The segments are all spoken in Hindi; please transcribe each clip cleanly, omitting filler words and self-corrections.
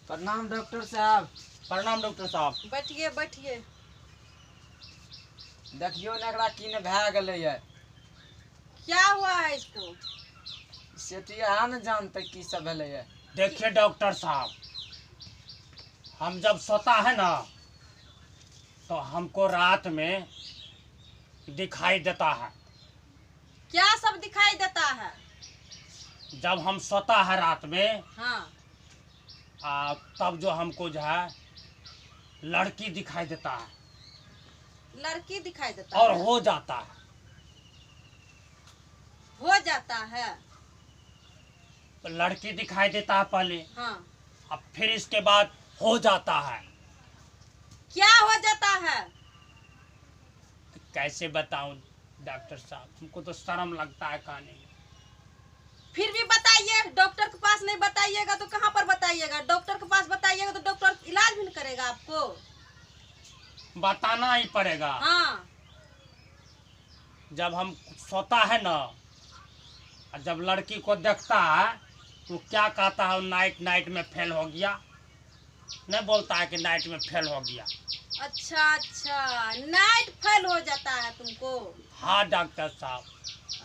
प्रणाम डॉक्टर साहब। प्रणाम डॉक्टर साहब। बैठिए बैठिए। देखियो नकरा की न भए गेलै है। क्या हुआ है इसको? से तो यहाँ न जानते की सब भेलै है। देखिए डॉक्टर साहब, हम जब सोता है ना तो हमको रात में दिखाई देता है। क्या सब दिखाई देता है? जब हम सोता है रात में हाँ। तब जो हमको जो है लड़की दिखाई देता है लड़की दिखाई देता और है। हो जाता है। हो जाता है। तो लड़की दिखाई देता है पहले, हाँ। अब फिर इसके बाद हो जाता है। क्या हो जाता है? कैसे बताऊं डॉक्टर साहब, हमको तो शर्म लगता है कहने में। फिर भी बताइए। डॉक्टर के पास नहीं बताइएगा तो कहाँ पर बताइएगा? डॉक्टर के पास बताइएगा तो डॉक्टर इलाज भी नहीं करेगा आपको। बताना ही पड़ेगा। हाँ। जब हम सोता है ना, जब लड़की को देखता है तो क्या कहता है, नाइट नाइट में फेल हो गया। नहीं बोलता है कि नाइट में फेल हो गया। अच्छा अच्छा, नाइट फेल हो जाता है तुमको? हाँ डॉक्टर साहब।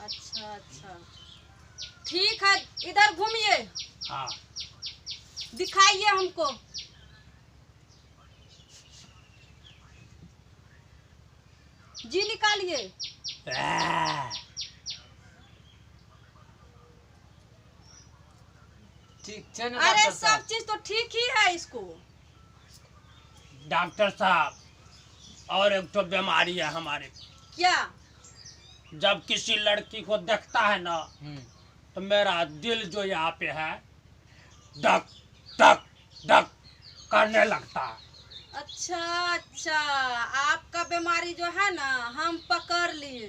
अच्छा अच्छा, ठीक है, इधर घूमिए। हाँ दिखाइए हमको। जी निकालिए। ठीक है न अरे डॉक्टर सब साहब। चीज तो ठीक ही है इसको। डॉक्टर साहब, और एक तो बीमारी है हमारे। क्या? जब किसी लड़की को देखता है ना तो मेरा दिल जो यहाँ पे है धक धक धक करने लगता है। अच्छा अच्छा, आपका बीमारी जो है ना हम पकड़ लिए।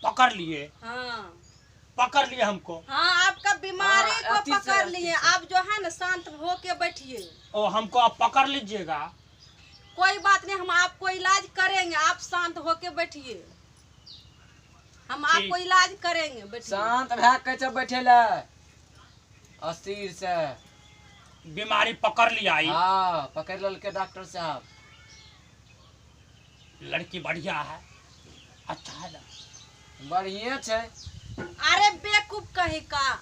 पकड़ लिए? हाँ पकड़ लिए हमको? हाँ, आपका बीमारी हाँ, को अति से, पकड़ अति लिए। से। आप जो है ना शांत होके बैठिए। ओ हमको आप पकड़ लीजिएगा। कोई बात नहीं, हम आपको इलाज करेंगे। आप शांत होके बैठिए। हम ठीक। आपको इलाज करेंगे, बैठिए। शांत भए कैसे बैठेला अस्थिर से। बीमारी पकड़ लिया ही। हाँ पकड़ ललके डॉक्टर साहब। लड़की बढ़िया है, अच्छा है ना? बढ़िया छे। अरे बेवकूफ कहीं का,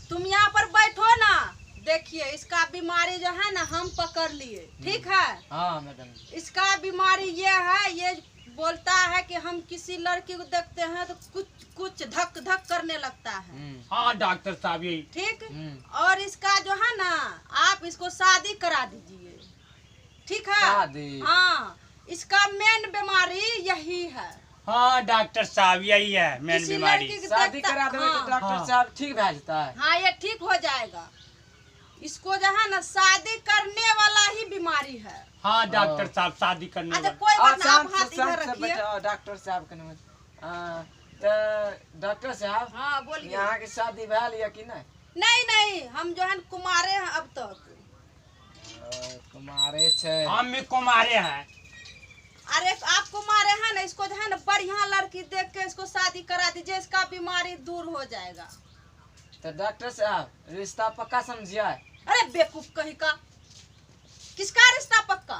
तुम यहाँ पर बैठो ना। देखिए इसका बीमारी जो है ना हम पकड़ लिए, ठीक है? हाँ मैडम। इसका बीमारी ये है, ये बोलता है कि हम किसी लड़की को देखते हैं तो कुछ कुछ धक धक करने लगता है। हाँ डॉक्टर साहब यही। ठीक। और इसका जो है ना, आप इसको शादी करा दीजिए, ठीक है? शादी? हाँ, इसका मेन बीमारी यही है। हाँ डॉक्टर साहब यही है मेन किसी बीमारी। लड़की को शादी देखता- करा देवे तो हाँ। डॉक्टर हाँ। साहब ठीक भए जाता है। हाँ, ये ठीक हो जाएगा। इसको जो है ना शादी करने वाला ही बीमारी है। हाँ डॉक्टर साहब शादी करने अच्छा वाला। कोई बात नहीं, शांत आप से हाथ शांत इधर से रखिए। बैठो डॉक्टर साहब के नमस्ते। तो डॉक्टर साहब हाँ बोलिए। यहाँ की शादी भैल या कि नहीं? नहीं नहीं, हम जो है न कुमारे हैं अब तक। कुमारे छे। हम भी कुमारे हैं। अरे आप कुमारे हैं ना, इसको जो है ना बढ़िया लड़की देख के इसको शादी करा दीजिए, इसका बीमारी दूर हो जाएगा। तो डॉक्टर साहब रिश्ता पक्का समझिए। अरे बेवकूफ कहीं का, किसका रिश्ता पक्का?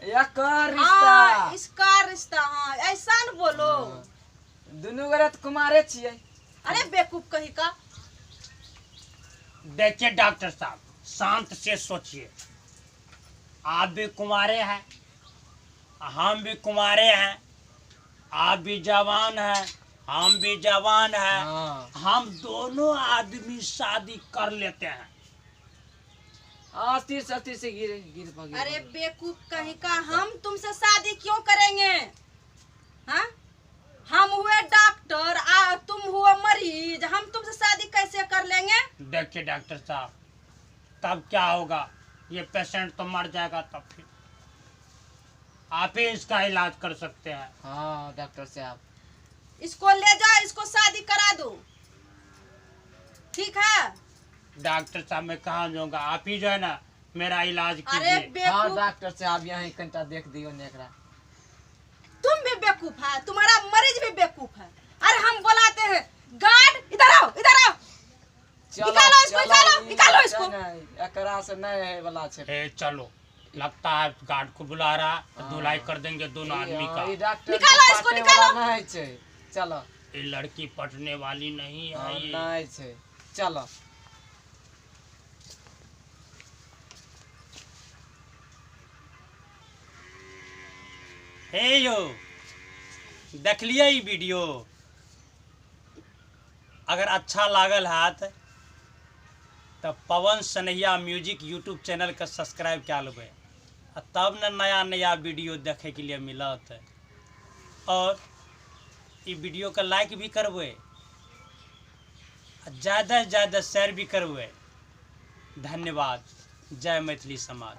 एक हाँ, रिश्ता। इसका रिश्ता। हाँ, ऐसा न बोलो। दोनों गोरे तो कुमारे छिए। अरे बेवकूफ कहीं का। देखिए डॉक्टर साहब, शांत से सोचिए। आप भी कुमारे हैं, हम भी कुमारे हैं। आप भी जवान हैं, हम भी जवान हैं। हाँ। हम दोनों आदमी शादी कर लेते हैं। अस्थिर से गिर गिर पा गिर अरे पा। बेवकूफ कहीं का, हम तुमसे शादी क्यों करेंगे? हाँ, हम हुए डॉक्टर, तुम हुए मरीज, हम तुमसे शादी कैसे कर लेंगे? देखिए डॉक्टर साहब, तब क्या होगा, ये पेशेंट तो मर जाएगा, तब फिर आप ही इसका इलाज कर सकते हैं। हाँ डॉक्टर साहब। इसको ले जाओ, इसको शादी करा दो, ठीक है? डॉक्टर साहब मैं कहाँ जाऊंगा, आप ही जो है ना मेरा इलाज अरे कीजिए। हाँ बेवकूफ, डॉक्टर साहब यहाँ कंटा देख दियो नेकरा। तुम भी बेवकूफ है, तुम्हारा मरीज भी बेवकूफ है। अरे हम बुलाते हैं गार्ड, इधर आओ, इधर आओ। चलो, निकालो इसको, चलो, निकालो, निकालो इसको। नहीं एकरा से नहीं है वाला छे। ए चलो, लगता है गार्ड को बुला रहा, तो धुलाई कर देंगे दोनों आदमी का। ये डॉक्टर निकालो इसको, पाटे निकालो। वाला नहीं छे, चलो। ये लड़की पटने वाली नहीं है ये। नहीं छे, चलो। हे यो, देख लिया ये वीडियो, अगर अच्छा लागल हाथ तो पवन सनैया म्यूजिक यूट्यूब चैनल का सब्सक्राइब क्या लेबै, तब न नया नया वीडियो देखे के लिए मिलत। और ये वीडियो का लाइक भी करबै, ज़्यादा से ज़्यादा शेयर भी करबै। धन्यवाद। जय मैथिली समाज।